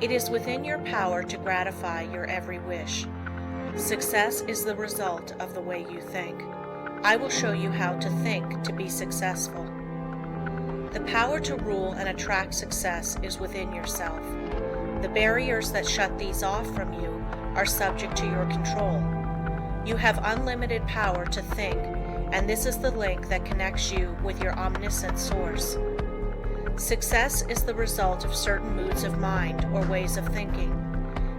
It is within your power to gratify your every wish. Success is the result of the way you think. I will show you how to think to be successful. The power to rule and attract success is within yourself. The barriers that shut these off from you are subject to your control. You have unlimited power to think, and this is the link that connects you with your omniscient source. Success is the result of certain moods of mind or ways of thinking.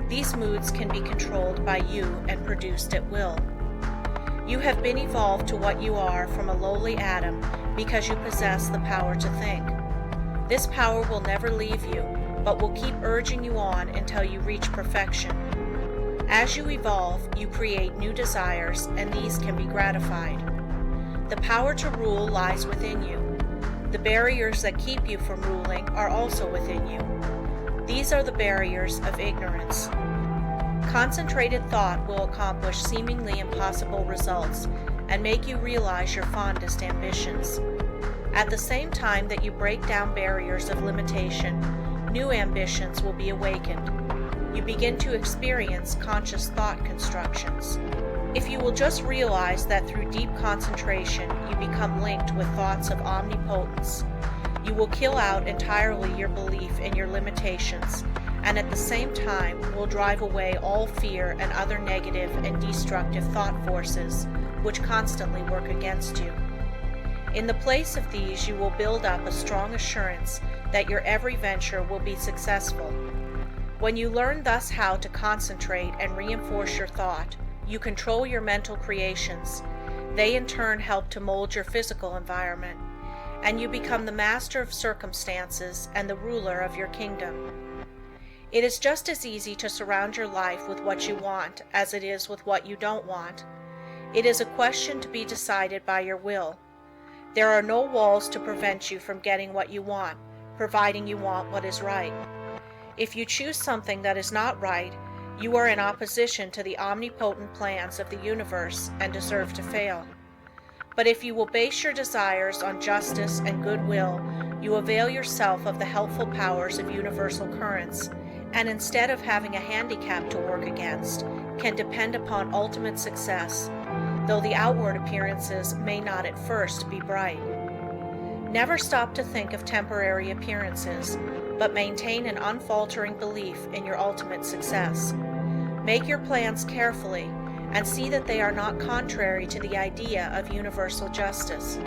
These moods can be controlled by you and produced at will. You have been evolved to what you are from a lowly atom because you possess the power to think. This power will never leave you, but will keep urging you on until you reach perfection. As you evolve, you create new desires, and these can be gratified. The power to rule lies within you. The barriers that keep you from ruling are also within you. These are the barriers of ignorance. Concentrated thought will accomplish seemingly impossible results and make you realize your fondest ambitions. At the same time that you break down barriers of limitation, new ambitions will be awakened. You begin to experience conscious thought constructions. If you will just realize that through deep concentration you become linked with thoughts of omnipotence, you will kill out entirely your belief in your limitations, and at the same time will drive away all fear and other negative and destructive thought forces which constantly work against you. In the place of these, you will build up a strong assurance that your every venture will be successful. When you learn thus how to concentrate and reinforce your thought, you control your mental creations. They in turn help to mold your physical environment, and you become the master of circumstances and the ruler of your kingdom. It is just as easy to surround your life with what you want as it is with what you don't want. It is a question to be decided by your will. There are no walls to prevent you from getting what you want, providing you want what is right. If you choose something that is not right, you are in opposition to the omnipotent plans of the universe and deserve to fail. But if you will base your desires on justice and goodwill, you avail yourself of the helpful powers of universal currents, and instead of having a handicap to work against, can depend upon ultimate success, though the outward appearances may not at first be bright. Never stop to think of temporary appearances, but maintain an unfaltering belief in your ultimate success. Make your plans carefully and see that they are not contrary to the idea of universal justice.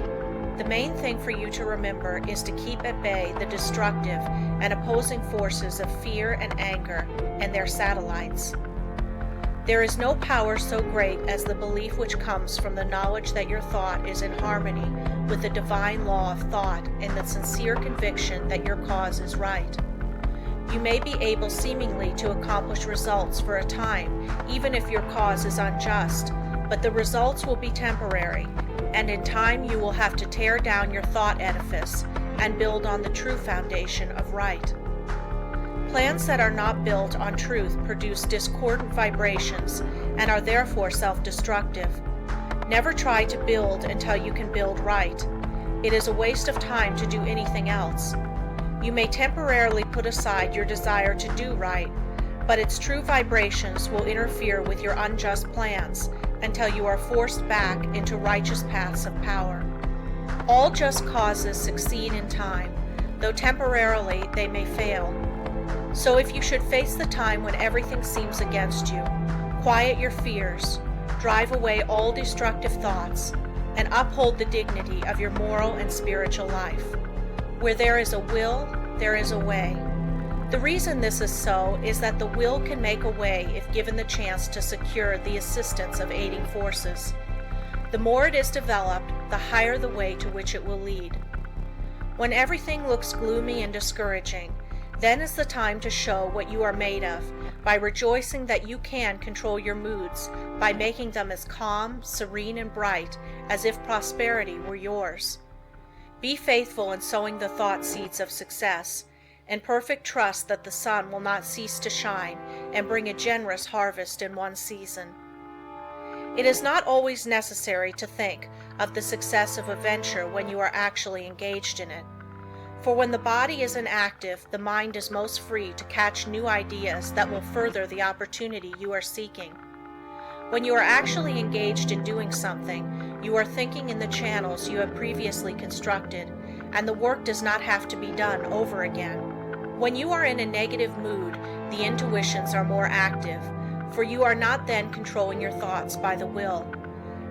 The main thing for you to remember is to keep at bay the destructive and opposing forces of fear and anger and their satellites. There is no power so great as the belief which comes from the knowledge that your thought is in harmony with the divine law of thought and the sincere conviction that your cause is right. You may be able seemingly to accomplish results for a time, even if your cause is unjust, but the results will be temporary, and in time you will have to tear down your thought edifice and build on the true foundation of right. Plans that are not built on truth produce discordant vibrations and are therefore self-destructive. Never try to build until you can build right. It is a waste of time to do anything else. You may temporarily put aside your desire to do right, but its true vibrations will interfere with your unjust plans until you are forced back into righteous paths of power. All just causes succeed in time, though temporarily they may fail. So if you should face the time when everything seems against you, quiet your fears, drive away all destructive thoughts, and uphold the dignity of your moral and spiritual life. Where there is a will, there is a way. The reason this is so is that the will can make a way if given the chance to secure the assistance of aiding forces. The more it is developed, the higher the way to which it will lead. When everything looks gloomy and discouraging, then is the time to show what you are made of by rejoicing that you can control your moods by making them as calm, serene, and bright as if prosperity were yours. Be faithful in sowing the thought seeds of success, and perfect trust that the sun will not cease to shine and bring a generous harvest in one season. It is not always necessary to think of the success of a venture when you are actually engaged in it. For when the body is inactive, the mind is most free to catch new ideas that will further the opportunity you are seeking. When you are actually engaged in doing something, you are thinking in the channels you have previously constructed, and the work does not have to be done over again. When you are in a negative mood, the intuitions are more active, for you are not then controlling your thoughts by the will.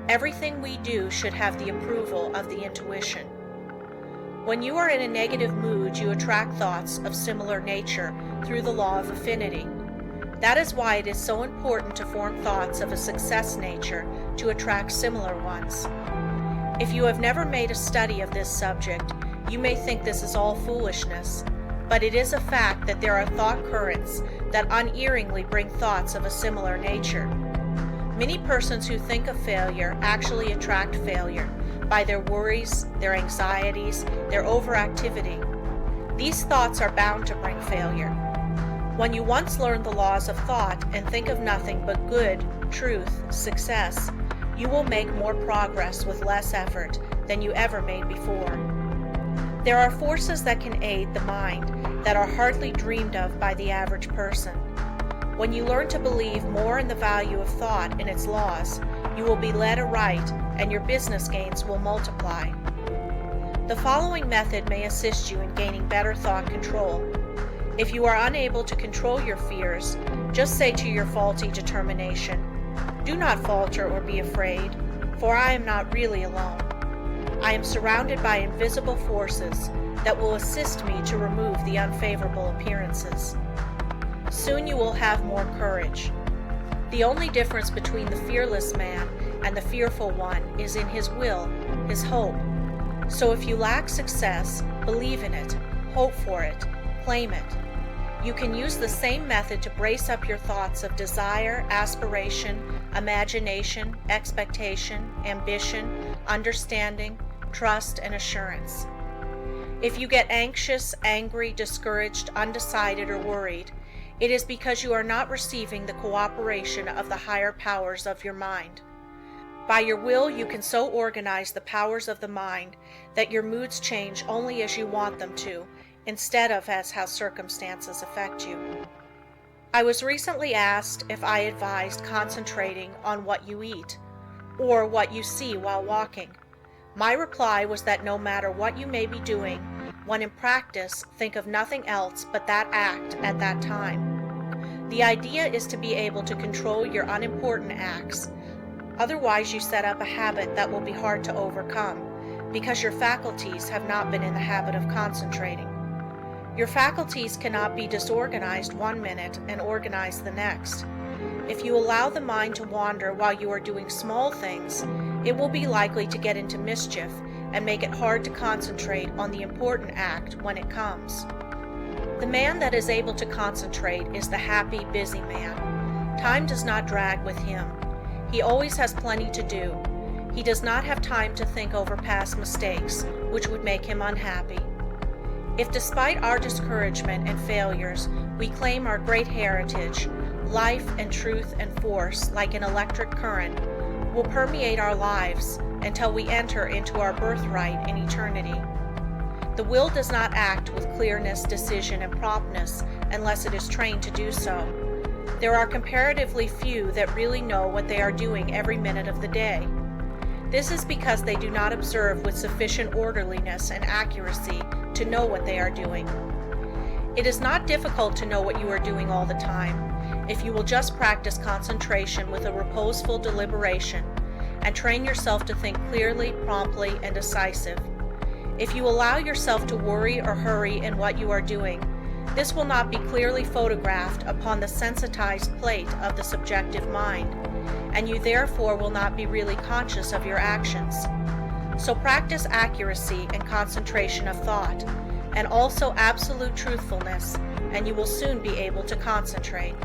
Everything we do should have the approval of the intuition. When you are in a negative mood, you attract thoughts of similar nature through the law of affinity. That is why it is so important to form thoughts of a success nature to attract similar ones. If you have never made a study of this subject, you may think this is all foolishness, but it is a fact that there are thought currents that unerringly bring thoughts of a similar nature. Many persons who think of failure actually attract failure by their worries, their anxieties, their overactivity. These thoughts are bound to bring failure. When you once learn the laws of thought and think of nothing but good, truth, success, you will make more progress with less effort than you ever made before. There are forces that can aid the mind that are hardly dreamed of by the average person. When you learn to believe more in the value of thought and its laws, you will be led aright and your business gains will multiply. The following method may assist you in gaining better thought control. If you are unable to control your fears, just say to your faulty determination, "Do not falter or be afraid, for I am not really alone. I am surrounded by invisible forces that will assist me to remove the unfavorable appearances." Soon you will have more courage. The only difference between the fearless man and the fearful one is in his will, his hope. So if you lack success, believe in it, hope for it, claim it. You can use the same method to brace up your thoughts of desire, aspiration, imagination, expectation, ambition, understanding, trust, and assurance. If you get anxious, angry, discouraged, undecided, or worried, it is because you are not receiving the cooperation of the higher powers of your mind. By your will, you can so organize the powers of the mind that your moods change only as you want them to, instead of as how circumstances affect you. I was recently asked if I advised concentrating on what you eat, or what you see while walking. My reply was that no matter what you may be doing, when in practice, think of nothing else but that act at that time. The idea is to be able to control your unimportant acts. Otherwise, you set up a habit that will be hard to overcome, because your faculties have not been in the habit of concentrating. Your faculties cannot be disorganized one minute and organized the next. If you allow the mind to wander while you are doing small things, it will be likely to get into mischief and make it hard to concentrate on the important act when it comes. The man that is able to concentrate is the happy, busy man. Time does not drag with him. He always has plenty to do. He does not have time to think over past mistakes, which would make him unhappy. If despite our discouragement and failures, we claim our great heritage, life and truth and force, like an electric current, will permeate our lives until we enter into our birthright in eternity. The will does not act with clearness, decision, and promptness unless it is trained to do so. There are comparatively few that really know what they are doing every minute of the day. This is because they do not observe with sufficient orderliness and accuracy to know what they are doing. It is not difficult to know what you are doing all the time, if you will just practice concentration with a reposeful deliberation and train yourself to think clearly, promptly, and decisive. If you allow yourself to worry or hurry in what you are doing, this will not be clearly photographed upon the sensitized plate of the subjective mind, and you therefore will not be really conscious of your actions. So practice accuracy and concentration of thought, and also absolute truthfulness, and you will soon be able to concentrate.